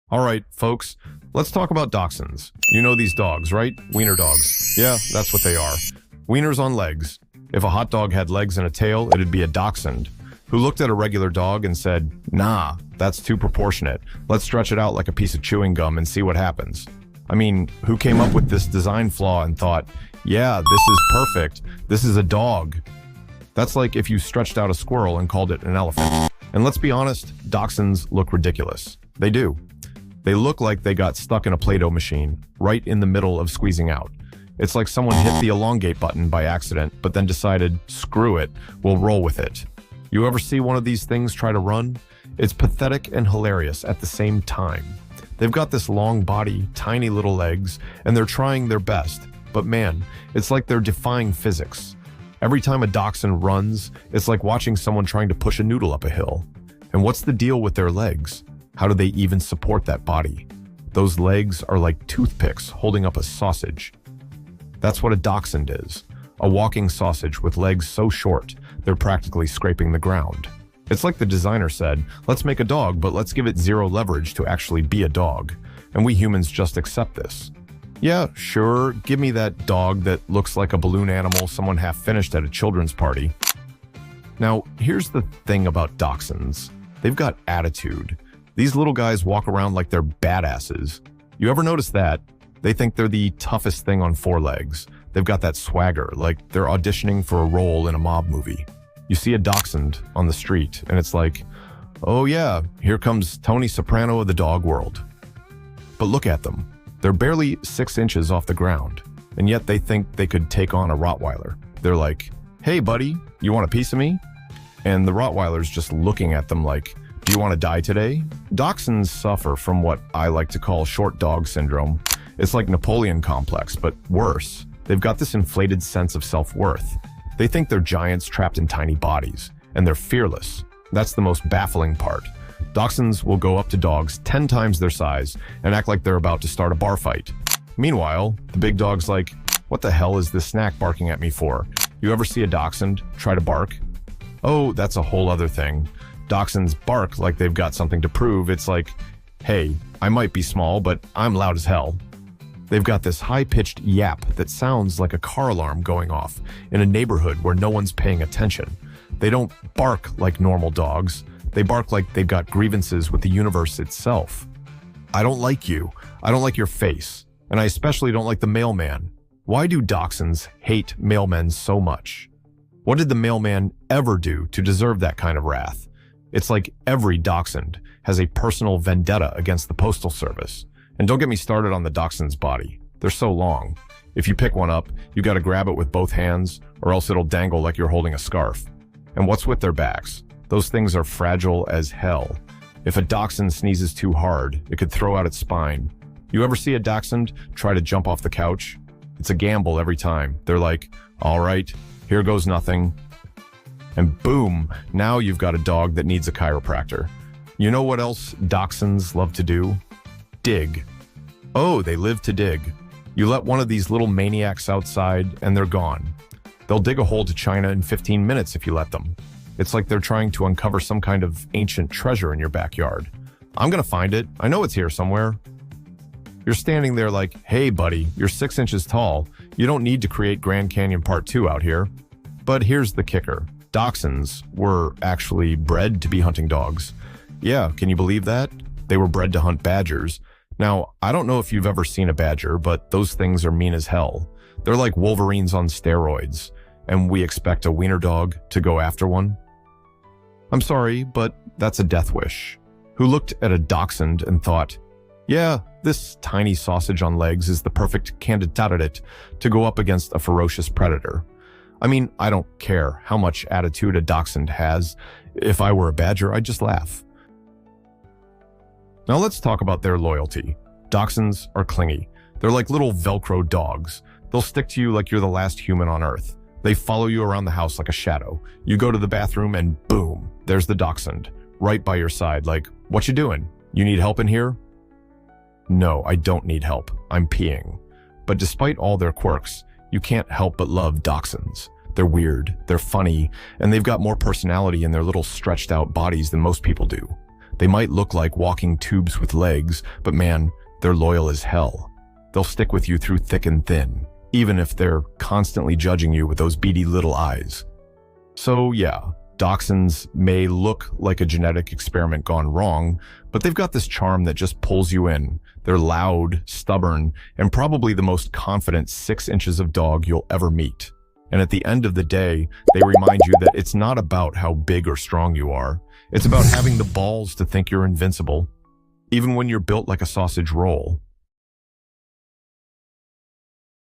All right, folks, let's talk about dachshunds. You know these dogs, right? Wiener dogs. Yeah, that's what they are. Wieners on legs. If a hot dog had legs and a tail, it'd be a dachshund, who looked at a regular dog and said, "Nah, that's too proportionate. Let's stretch it out like a piece of chewing gum and see what happens." I mean, who came up with this design flaw and thought, "Yeah, this is perfect. This is a dog." That's like if you stretched out a squirrel and called it an elephant. And let's be honest, dachshunds look ridiculous. They do. They look like they got stuck in a Play-Doh machine, right in the middle of squeezing out. It's like someone hit the elongate button by accident, but then decided, screw it, we'll roll with it. You ever see one of these things try to run? It's pathetic and hilarious at the same time. They've got this long body, tiny little legs, and they're trying their best. But man, it's like they're defying physics. Every time a dachshund runs, it's like watching someone trying to push a noodle up a hill. And what's the deal with their legs? How do they even support that body? Those legs are like toothpicks holding up a sausage. That's what a dachshund is. A walking sausage with legs so short, they're practically scraping the ground. It's like the designer said, let's make a dog, but let's give it zero leverage to actually be a dog. And we humans just accept this. Yeah, sure, give me that dog that looks like a balloon animal someone half finished at a children's party. Now, here's the thing about dachshunds. They've got attitude. These little guys walk around like they're badasses. You ever notice that? They think they're the toughest thing on four legs. They've got that swagger, like they're auditioning for a role in a mob movie. You see a dachshund on the street, and it's like, oh yeah, here comes Tony Soprano of the dog world. But look at them. They're barely 6 inches off the ground, and yet they think they could take on a Rottweiler. They're like, hey buddy, you want a piece of me? And the Rottweiler's just looking at them like, do you want to die today? Dachshunds suffer from what I like to call short dog syndrome. It's like Napoleon complex, but worse. They've got this inflated sense of self-worth. They think they're giants trapped in tiny bodies, and they're fearless. That's the most baffling part. Dachshunds will go up to dogs 10 times their size and act like they're about to start a bar fight. Meanwhile, the big dog's like, what the hell is this snack barking at me for? You ever see a dachshund try to bark? Oh, that's a whole other thing. Dachshunds bark like they've got something to prove. It's like, hey, I might be small, but I'm loud as hell. They've got this high-pitched yap that sounds like a car alarm going off in a neighborhood where no one's paying attention. They don't bark like normal dogs. They bark like they've got grievances with the universe itself. I don't like you. I don't like your face. And I especially don't like the mailman. Why do dachshunds hate mailmen so much? What did the mailman ever do to deserve that kind of wrath? It's like every dachshund has a personal vendetta against the postal service. And don't get me started on the dachshund's body. They're so long. If you pick one up, you gotta grab it with both hands, or else it'll dangle like you're holding a scarf. And what's with their backs? Those things are fragile as hell. If a dachshund sneezes too hard, it could throw out its spine. You ever see a dachshund try to jump off the couch? It's a gamble every time. They're like, all right, here goes nothing. And boom, now you've got a dog that needs a chiropractor. You know what else dachshunds love to do? Dig. Oh, they live to dig. You let one of these little maniacs outside and they're gone. They'll dig a hole to China in 15 minutes if you let them. It's like they're trying to uncover some kind of ancient treasure in your backyard. I'm gonna find it. I know it's here somewhere. You're standing there like, hey buddy, you're 6 inches tall. You don't need to create Grand Canyon Part 2 out here. But here's the kicker. Dachshunds were actually bred to be hunting dogs. Yeah, can you believe that? They were bred to hunt badgers. Now, I don't know if you've ever seen a badger, but those things are mean as hell. They're like Wolverines on steroids, and we expect a wiener dog to go after one? I'm sorry, but that's a death wish. Who looked at a dachshund and thought, yeah, this tiny sausage on legs is the perfect candidate to go up against a ferocious predator. I mean, I don't care how much attitude a dachshund has. If I were a badger, I'd just laugh. Now let's talk about their loyalty. Dachshunds are clingy. They're like little Velcro dogs. They'll stick to you like you're the last human on Earth. They follow you around the house like a shadow. You go to the bathroom and boom, there's the dachshund, right by your side like, what you doing? You need help in here? No, I don't need help. I'm peeing. But despite all their quirks, you can't help but love dachshunds. They're weird, they're funny, and they've got more personality in their little stretched out bodies than most people do. They might look like walking tubes with legs, but man, they're loyal as hell. They'll stick with you through thick and thin, even if they're constantly judging you with those beady little eyes. So yeah, Dachshunds may look like a genetic experiment gone wrong, but they've got this charm that just pulls you in. They're loud, stubborn, and probably the most confident 6 inches of dog you'll ever meet. And at the end of the day, they remind you that it's not about how big or strong you are. It's about having the balls to think you're invincible, even when you're built like a sausage roll.